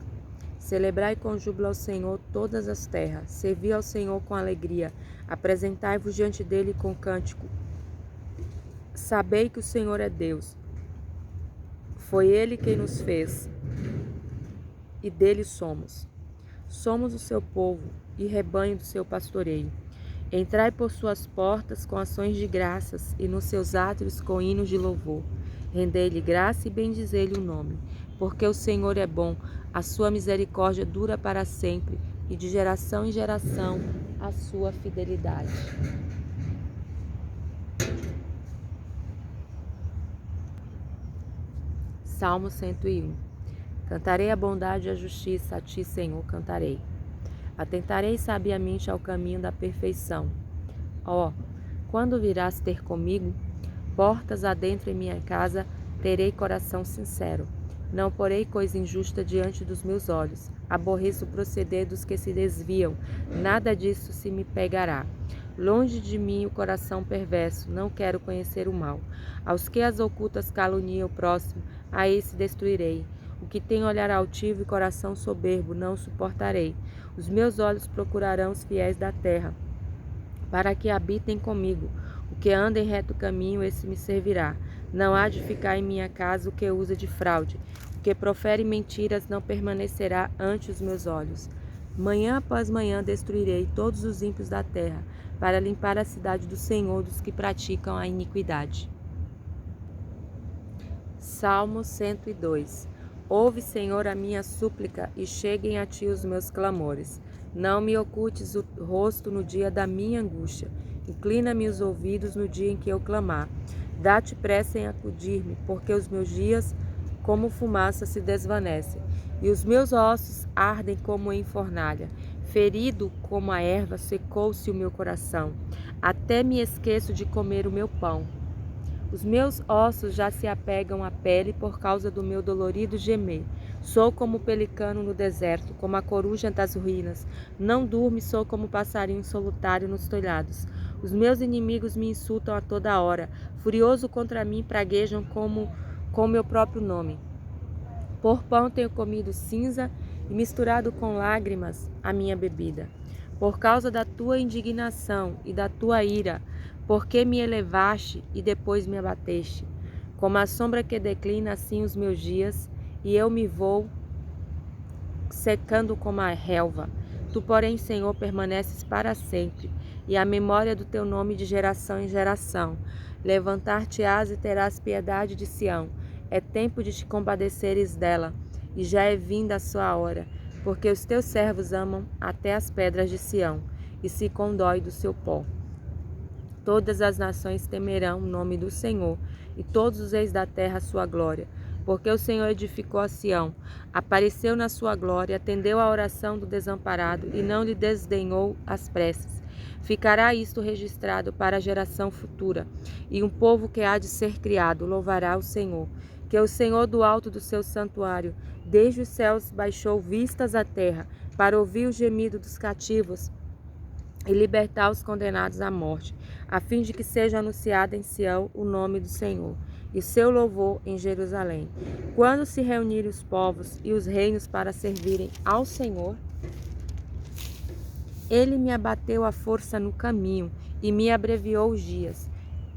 Celebrai com júbilo ao Senhor todas as terras. Servi ao Senhor com alegria. Apresentai-vos diante dele com cântico. Sabei que o Senhor é Deus. Foi ele quem nos fez, e dele somos. Somos o seu povo e rebanho do seu pastoreio. Entrai por suas portas com ações de graças e nos seus átrios com hinos de louvor. Rendei-lhe graça e bendizei-lhe o nome, porque o Senhor é bom, a sua misericórdia dura para sempre, e de geração em geração a sua fidelidade. Salmo 101. Cantarei a bondade e a justiça, a ti, Senhor, cantarei. Atentarei sabiamente ao caminho da perfeição. Ó, quando virás ter comigo, portas adentro em minha casa, terei coração sincero. Não porei coisa injusta diante dos meus olhos. Aborreço o proceder dos que se desviam. Nada disso se me pegará. Longe de mim o coração perverso, não quero conhecer o mal. Aos que as ocultas caluniam o próximo, a esse destruirei. O que tem olhar altivo e coração soberbo, não suportarei. Os meus olhos procurarão os fiéis da terra, para que habitem comigo. O que anda em reto caminho, esse me servirá. Não há de ficar em minha casa o que usa de fraude. O que profere mentiras não permanecerá ante os meus olhos. Manhã após manhã destruirei todos os ímpios da terra, para limpar a cidade do Senhor dos que praticam a iniquidade. Salmo 102. Ouve, Senhor, a minha súplica, e cheguem a ti os meus clamores. Não me ocultes o rosto no dia da minha angústia. Inclina-me os ouvidos no dia em que eu clamar. Dá-te pressa em acudir-me, porque os meus dias, como fumaça, se desvanecem, e os meus ossos ardem como em fornalha. Ferido como a erva, secou-se o meu coração. Até me esqueço de comer o meu pão. Os meus ossos já se apegam à pele por causa do meu dolorido gemer. Sou como o pelicano no deserto, como a coruja das ruínas. Não durmo, sou como o passarinho solitário nos telhados. Os meus inimigos me insultam a toda hora. Furioso contra mim, praguejam com meu próprio nome. Por pão tenho comido cinza e misturado com lágrimas a minha bebida. Por causa da tua indignação e da tua ira, porque me elevaste e depois me abateste. Como a sombra que declina, assim os meus dias, e eu me vou secando como a relva. Tu, porém, Senhor, permaneces para sempre, e a memória do teu nome de geração em geração. Levantar-te-ás e terás piedade de Sião. É tempo de te compadeceres dela, e já é vinda a sua hora, porque os teus servos amam até as pedras de Sião, e se condói do seu pó. Todas as nações temerão o nome do Senhor, e todos os reis da terra a sua glória. Porque o Senhor edificou a Sião, apareceu na sua glória, atendeu à oração do desamparado, e não lhe desdenhou as preces. Ficará isto registrado para a geração futura, e um povo que há de ser criado louvará o Senhor. Que o Senhor do alto do seu santuário, desde os céus baixou vistas à terra, para ouvir o gemido dos cativos e libertar os condenados à morte, a fim de que seja anunciado em Sião o nome do Senhor, e seu louvor em Jerusalém. Quando se reunirem os povos e os reinos para servirem ao Senhor, ele me abateu a força no caminho e me abreviou os dias.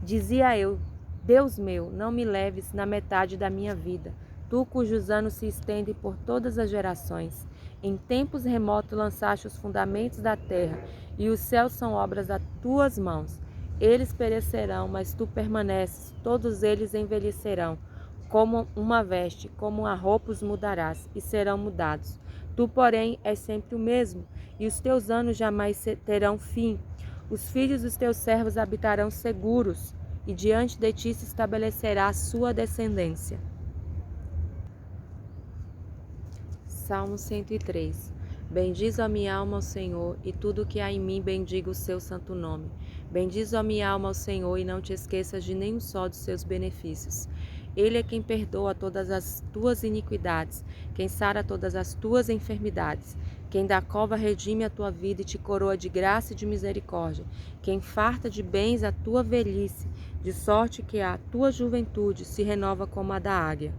Dizia eu: Deus meu, não me leves na metade da minha vida, tu cujos anos se estendem por todas as gerações. Em tempos remotos lançaste os fundamentos da terra, e os céus são obras das tuas mãos. Eles perecerão, mas tu permaneces, todos eles envelhecerão. Como uma veste, como uma roupa os mudarás, e serão mudados. Tu, porém, és sempre o mesmo, e os teus anos jamais terão fim. Os filhos dos teus servos habitarão seguros, e diante de ti se estabelecerá a sua descendência. Salmo 103. Bendiz a minha alma ao Senhor, e tudo o que há em mim bendiga o seu santo nome. Bendiz a minha alma ao Senhor, e não te esqueças de nenhum só dos seus benefícios. Ele é quem perdoa todas as tuas iniquidades, quem sara todas as tuas enfermidades, quem da cova redime a tua vida e te coroa de graça e de misericórdia, quem farta de bens a tua velhice, de sorte que a tua juventude se renova como a da águia.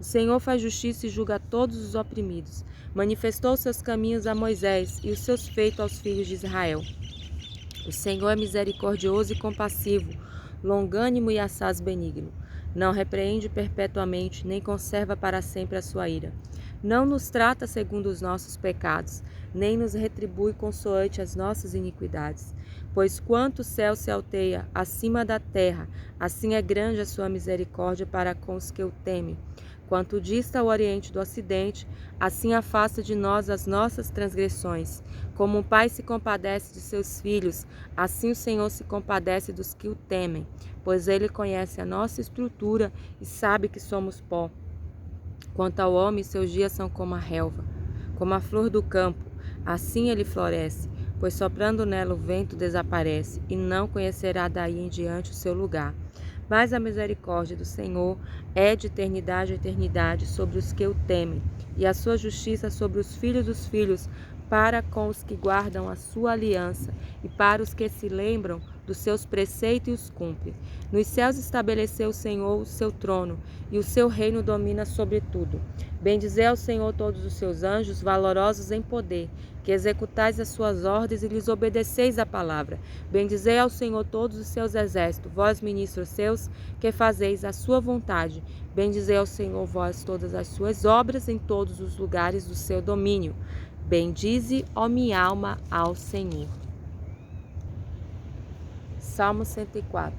O Senhor faz justiça e julga todos os oprimidos. Manifestou seus caminhos a Moisés e os seus feitos aos filhos de Israel. O Senhor é misericordioso e compassivo, longânimo e assaz benigno. Não repreende perpetuamente, nem conserva para sempre a sua ira. Não nos trata segundo os nossos pecados, nem nos retribui consoante as nossas iniquidades. Pois quanto o céu se alteia acima da terra, assim é grande a sua misericórdia para com os que o temem. Quanto dista o Oriente do Ocidente, assim afasta de nós as nossas transgressões. Como um pai se compadece de seus filhos, assim o Senhor se compadece dos que o temem, pois ele conhece a nossa estrutura e sabe que somos pó. Quanto ao homem, seus dias são como a relva, como a flor do campo, assim ele floresce, pois soprando nela o vento desaparece, e não conhecerá daí em diante o seu lugar. Mas a misericórdia do Senhor é de eternidade a eternidade sobre os que o temem, e a sua justiça sobre os filhos dos filhos, para com os que guardam a sua aliança, e para os que se lembram dos seus preceitos e os cumprem. Nos céus estabeleceu o Senhor o seu trono, e o seu reino domina sobre tudo. Bendizei ao Senhor todos os seus anjos, valorosos em poder, que executais as suas ordens e lhes obedeceis a palavra. Bendizei ao Senhor todos os seus exércitos, vós, ministros seus, que fazeis a sua vontade. Bendizei ao Senhor, vós, todas as suas obras em todos os lugares do seu domínio. Bendize, ó minha alma, ao Senhor. Salmo 104.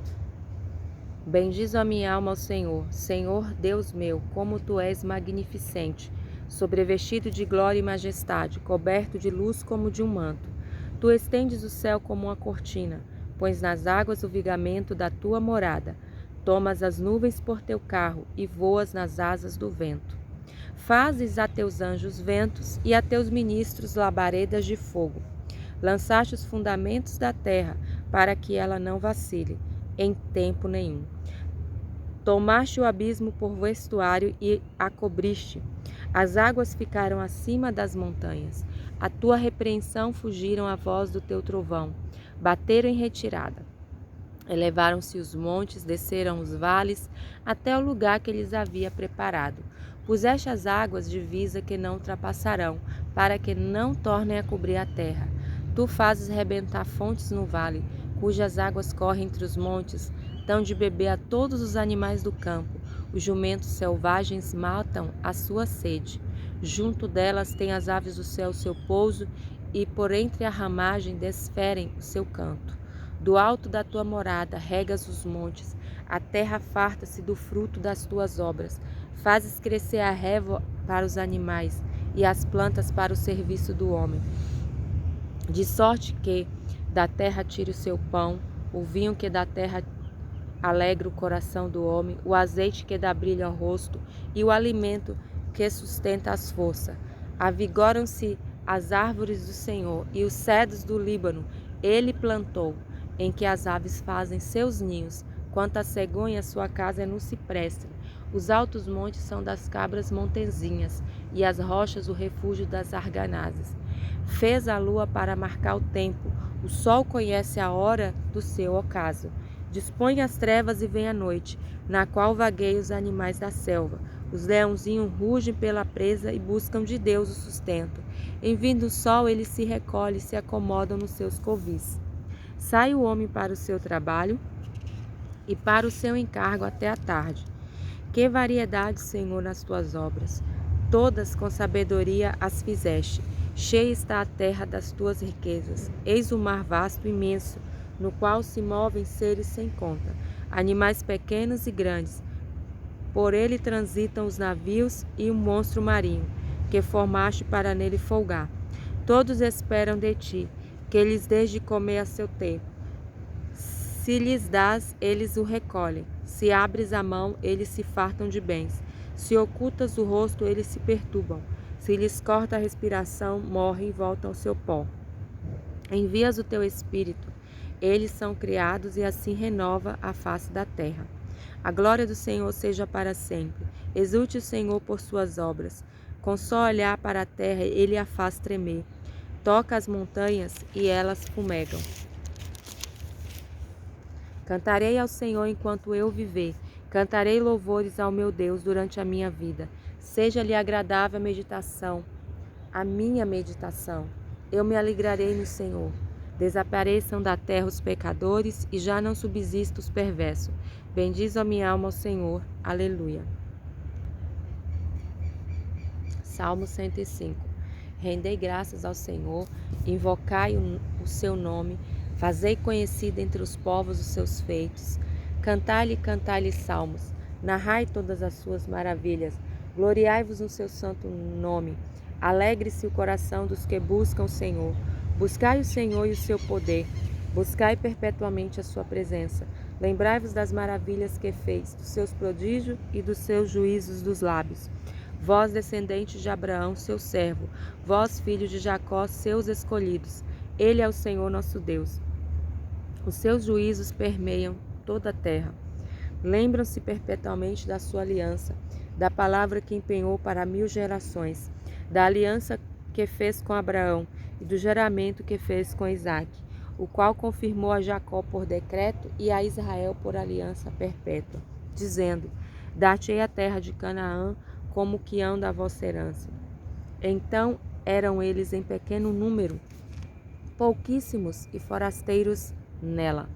Bendize a minha alma ao Senhor. Senhor, Deus meu, como tu és magnificente, sobrevestido de glória e majestade, coberto de luz como de um manto. Tu estendes o céu como uma cortina, pões nas águas o vigamento da tua morada. Tomas as nuvens por teu carro e voas nas asas do vento. Fazes a teus anjos ventos e a teus ministros labaredas de fogo. Lançaste os fundamentos da terra para que ela não vacile em tempo nenhum. Tomaste o abismo por vestuário e a cobriste. As águas ficaram acima das montanhas. A tua repreensão fugiram à voz do teu trovão. Bateram em retirada. Elevaram-se os montes, desceram os vales, até o lugar que lhes havia preparado. Puseste as águas divisa que não ultrapassarão, para que não tornem a cobrir a terra. Tu fazes rebentar fontes no vale, cujas águas correm entre os montes, dão de beber a todos os animais do campo. Os jumentos selvagens matam a sua sede. Junto delas têm as aves do céu o seu pouso, e por entre a ramagem desferem o seu canto. Do alto da tua morada regas os montes, a terra farta-se do fruto das tuas obras. Fazes crescer a relva para os animais e as plantas para o serviço do homem. De sorte que da terra tire o seu pão, o vinho que da terra alegra o coração do homem, o azeite que dá brilho ao rosto e o alimento que sustenta as forças. Avigoram-se as árvores do Senhor e os cedros do Líbano ele plantou, em que as aves fazem seus ninhos. Quanto à cegonha, sua casa é no cipreste. Os altos montes são das cabras montezinhas, e as rochas o refúgio das arganazes. Fez a lua para marcar o tempo, o sol conhece a hora do seu ocaso. Dispõe as trevas e vem a noite, na qual vagueiam os animais da selva. Os leãozinhos rugem pela presa e buscam de Deus o sustento. Em vindo o sol, eles se recolhem e se acomodam nos seus covis. Sai o homem para o seu trabalho e para o seu encargo até a tarde. Que variedade, Senhor, nas tuas obras! Todas com sabedoria as fizeste. Cheia está a terra das tuas riquezas. Eis o mar vasto e imenso. no qual se movem seres sem conta, animais pequenos e grandes. Por ele transitam os navios e o monstro marinho, que formaste para nele folgar. Todos esperam de ti, que lhes dês de comer a seu tempo. Se lhes dás, eles o recolhem. Se abres a mão, eles se fartam de bens. Se ocultas o rosto, eles se perturbam. Se lhes corta a respiração, morrem e voltam ao seu pó. Envias o teu espírito, eles são criados e assim renova a face da terra. A glória do Senhor seja para sempre. Exulte o Senhor por suas obras. Com só olhar para a terra, ele a faz tremer. Toca as montanhas e elas fumegam. Cantarei ao Senhor enquanto eu viver. Cantarei louvores ao meu Deus durante a minha vida. Seja-lhe agradável a meditação, a minha meditação. Eu me alegrarei no Senhor. Desapareçam da terra os pecadores e já não subsista os perversos. Bendiz a minha alma ao Senhor. Aleluia. Salmo 105. Rendei graças ao Senhor, invocai o seu nome, fazei conhecido entre os povos os seus feitos. Cantai-lhe salmos, narrai todas as suas maravilhas, gloriai-vos no seu santo nome. Alegre-se o coração dos que buscam o Senhor. Buscai o Senhor e o seu poder, buscai perpetuamente a sua presença. Lembrai-vos das maravilhas que fez, dos seus prodígios e dos seus juízos dos lábios. Vós, descendentes de Abraão, seu servo, vós, filhos de Jacó, seus escolhidos. Ele é o Senhor nosso Deus. Os seus juízos permeiam toda a terra. Lembram-se perpetuamente da sua aliança, da palavra que empenhou para 1000 gerações, da aliança que fez com Abraão e do juramento que fez com Isaque, o qual confirmou a Jacó por decreto e a Israel por aliança perpétua, dizendo: Dar-te-ei a terra de Canaã, como que anda a vossa herança. Então eram eles em pequeno número, pouquíssimos e forasteiros nela.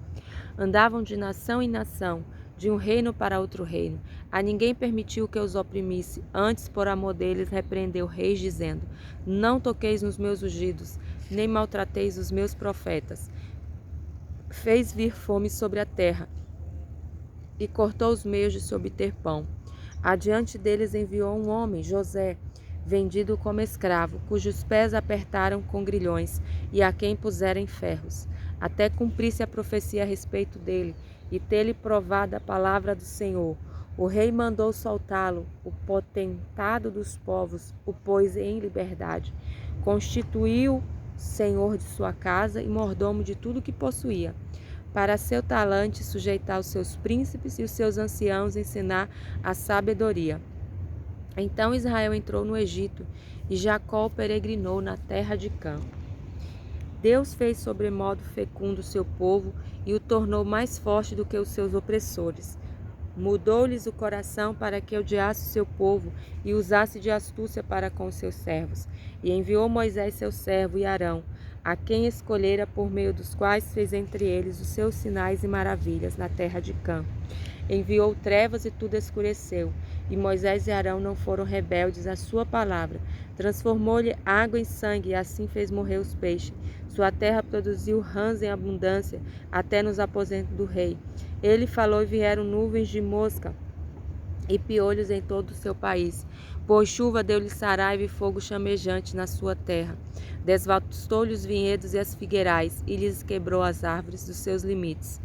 Andavam de nação em nação, de um reino para outro reino. A ninguém permitiu que os oprimisse, antes por amor deles repreendeu reis, dizendo: Não toqueis nos meus ungidos, nem maltrateis os meus profetas. Fez vir fome sobre a terra e cortou os meios de se obter pão. Adiante deles enviou um homem, José, vendido como escravo, cujos pés apertaram com grilhões e a quem puseram em ferros, até cumprisse a profecia a respeito dele e ter-lhe provado a palavra do Senhor. O rei mandou soltá-lo, o potentado dos povos o pôs em liberdade, constituiu senhor de sua casa e mordomo de tudo que possuía. Para seu talante sujeitar os seus príncipes e os seus anciãos ensinar a sabedoria. Então Israel entrou no Egito e Jacó peregrinou na terra de Cã. Deus fez sobremodo fecundo o seu povo e o tornou mais forte do que os seus opressores. Mudou-lhes o coração para que odiasse o seu povo e usasse de astúcia para com os seus servos. E enviou Moisés seu servo e Arão, a quem escolhera, por meio dos quais fez entre eles os seus sinais e maravilhas na terra de Cã. Enviou trevas e tudo escureceu, e Moisés e Arão não foram rebeldes à sua palavra. Transformou-lhe água em sangue e assim fez morrer os peixes. Sua terra produziu rãs em abundância, até nos aposentos do rei. Ele falou e vieram nuvens de mosca e piolhos em todo o seu país. Por chuva deu-lhe saraiva e fogo chamejante na sua terra. Desvastou-lhe os vinhedos e as figueirais, e lhes quebrou as árvores dos seus limites.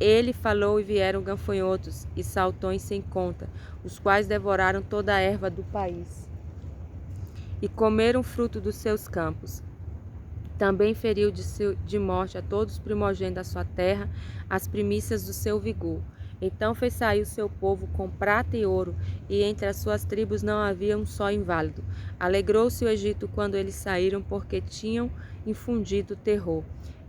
Ele falou e vieram gafanhotos e saltões sem conta, os quais devoraram toda a erva do país e comeram fruto dos seus campos. Também feriu de morte a todos os primogênitos da sua terra, as primícias do seu vigor. Então fez sair o seu povo com prata e ouro, e entre as suas tribos não havia um só inválido. Alegrou-se o Egito quando eles saíram, porque tinham infundido terror.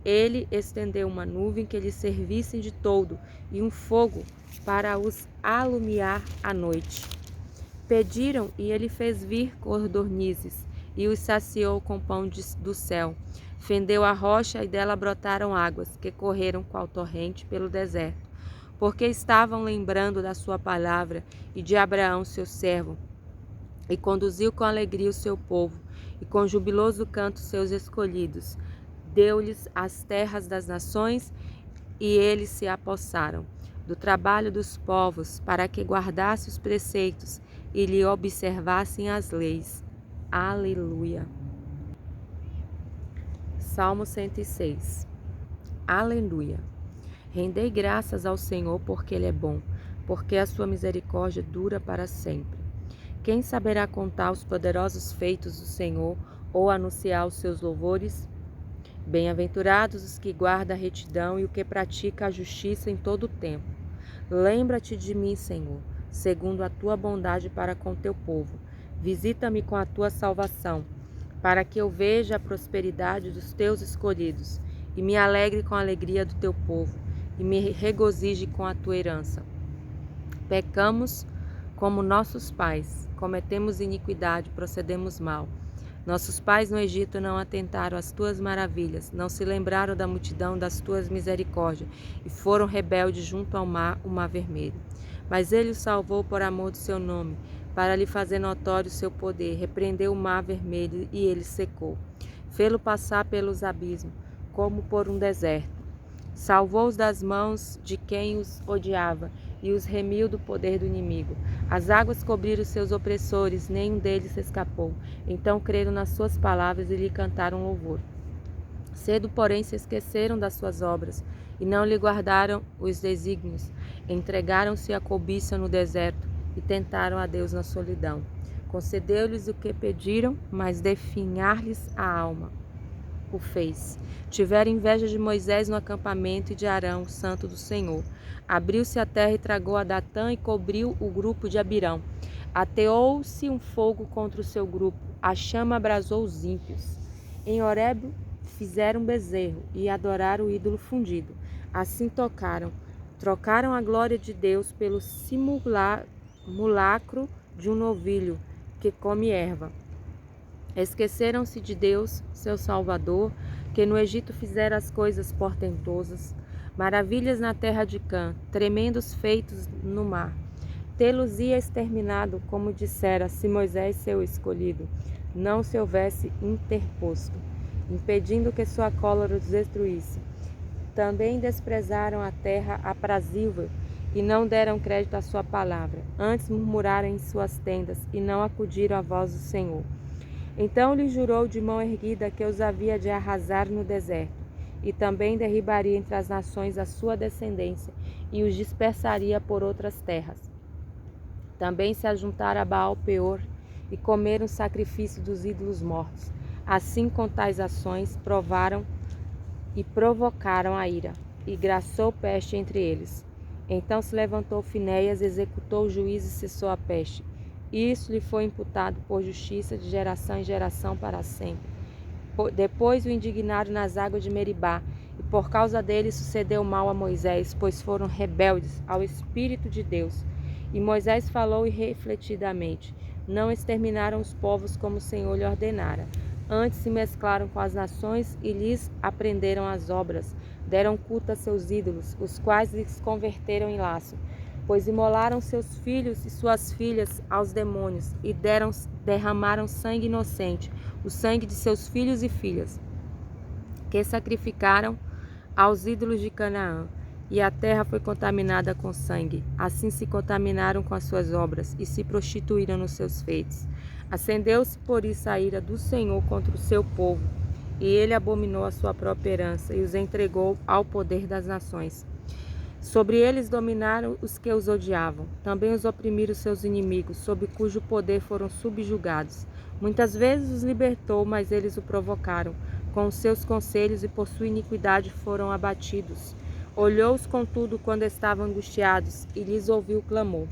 Ele estendeu uma nuvem que lhes servissem de toldo, e um fogo para os alumiar à noite. Pediram, e ele fez vir codornizes, e os saciou com pão do céu. Fendeu a rocha, e dela brotaram águas, que correram qual torrente pelo deserto. Porque estavam lembrando da sua palavra e de Abraão seu servo, e conduziu com alegria o seu povo, e com jubiloso canto seus escolhidos. Deu-lhes as terras das nações, e eles se apossaram do trabalho dos povos, para que guardasse os preceitos e lhe observassem as leis. Aleluia. Salmo 106. Aleluia. Rendei graças ao Senhor, porque Ele é bom, porque a sua misericórdia dura para sempre. Quem saberá contar os poderosos feitos do Senhor ou anunciar os seus louvores? Bem-aventurados os que guardam a retidão e o que pratica a justiça em todo o tempo. Lembra-te de mim, Senhor, segundo a tua bondade para com teu povo. Visita-me com a tua salvação, para que eu veja a prosperidade dos teus escolhidos e me alegre com a alegria do teu povo e me regozije com a tua herança. Pecamos como nossos pais, cometemos iniquidade, procedemos mal. Nossos pais no Egito não atentaram às tuas maravilhas, não se lembraram da multidão das tuas misericórdias, e foram rebeldes junto ao mar, o mar vermelho. Mas ele os salvou por amor do seu nome, para lhe fazer notório o seu poder. Repreendeu o mar vermelho, e ele secou. Fê-lo passar pelos abismos, como por um deserto. Salvou-os das mãos de quem os odiava, e os remiu do poder do inimigo. As águas cobriram seus opressores, nenhum deles escapou. Então creram nas suas palavras e lhe cantaram louvor. Cedo, porém, se esqueceram das suas obras, e não lhe guardaram os desígnios. Entregaram-se à cobiça no deserto, e tentaram a Deus na solidão. Concedeu-lhes o que pediram, mas definhar-lhes a alma o fez. Tiveram inveja de Moisés no acampamento e de Arão, o santo do Senhor. Abriu-se a terra e tragou a Datã e cobriu o grupo de Abirão. Ateou-se um fogo contra o seu grupo, a chama abrasou os ímpios. Em Horebe fizeram um bezerro e adoraram o ídolo fundido. Assim trocaram a glória de Deus pelo simulacro de um novilho que come erva. Esqueceram-se de Deus, seu Salvador, que no Egito fizera as coisas portentosas, maravilhas na terra de Cã, tremendos feitos no mar. Tê-los-ia exterminado, como dissera, se Moisés, seu escolhido, não se houvesse interposto, impedindo que sua cólera os destruísse. Também desprezaram a terra aprazível e não deram crédito à sua palavra. Antes murmuraram em suas tendas e não acudiram à voz do Senhor. Então lhe jurou de mão erguida que os havia de arrasar no deserto, e também derribaria entre as nações a sua descendência, e os dispersaria por outras terras. Também se ajuntaram a Baal-peor, e comeram o sacrifício dos ídolos mortos. Assim, com tais ações, provaram e provocaram a ira, e graçou peste entre eles. Então se levantou Finéias, executou o juízo e cessou a peste. Isso lhe foi imputado por justiça de geração em geração para sempre. Depois o indignaram nas águas de Meribá, e por causa dele sucedeu mal a Moisés, pois foram rebeldes ao Espírito de Deus. E Moisés falou irrefletidamente. Não exterminaram os povos como o Senhor lhe ordenara. Antes se mesclaram com as nações e lhes aprenderam as obras. Deram culto a seus ídolos, os quais lhes converteram em laço. Pois imolaram seus filhos e suas filhas aos demônios e derramaram sangue inocente, o sangue de seus filhos e filhas, que sacrificaram aos ídolos de Canaã. E a terra foi contaminada com sangue. Assim se contaminaram com as suas obras e se prostituíram nos seus feitos. Acendeu-se por isso a ira do Senhor contra o seu povo, e ele abominou a sua própria herança e os entregou ao poder das nações. Sobre eles dominaram os que os odiavam. Também os oprimiram seus inimigos, sob cujo poder foram subjugados. Muitas vezes os libertou, mas eles o provocaram com os seus conselhos e por sua iniquidade foram abatidos. Olhou-os, contudo, quando estavam angustiados e lhes ouviu o clamor.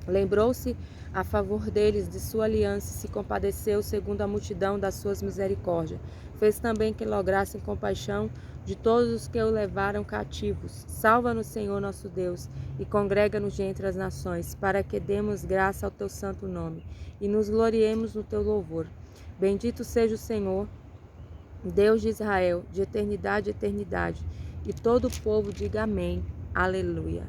Lembrou-se a favor deles de sua aliança e se compadeceu segundo a multidão das suas misericórdias. Fez também que lograssem compaixão de todos os que o levaram cativos. Salva-nos, Senhor nosso Deus, e congrega-nos de entre as nações, para que demos graça ao teu santo nome, e nos gloriemos no teu louvor. Bendito seja o Senhor, Deus de Israel, de eternidade a eternidade. E todo o povo diga amém. Aleluia.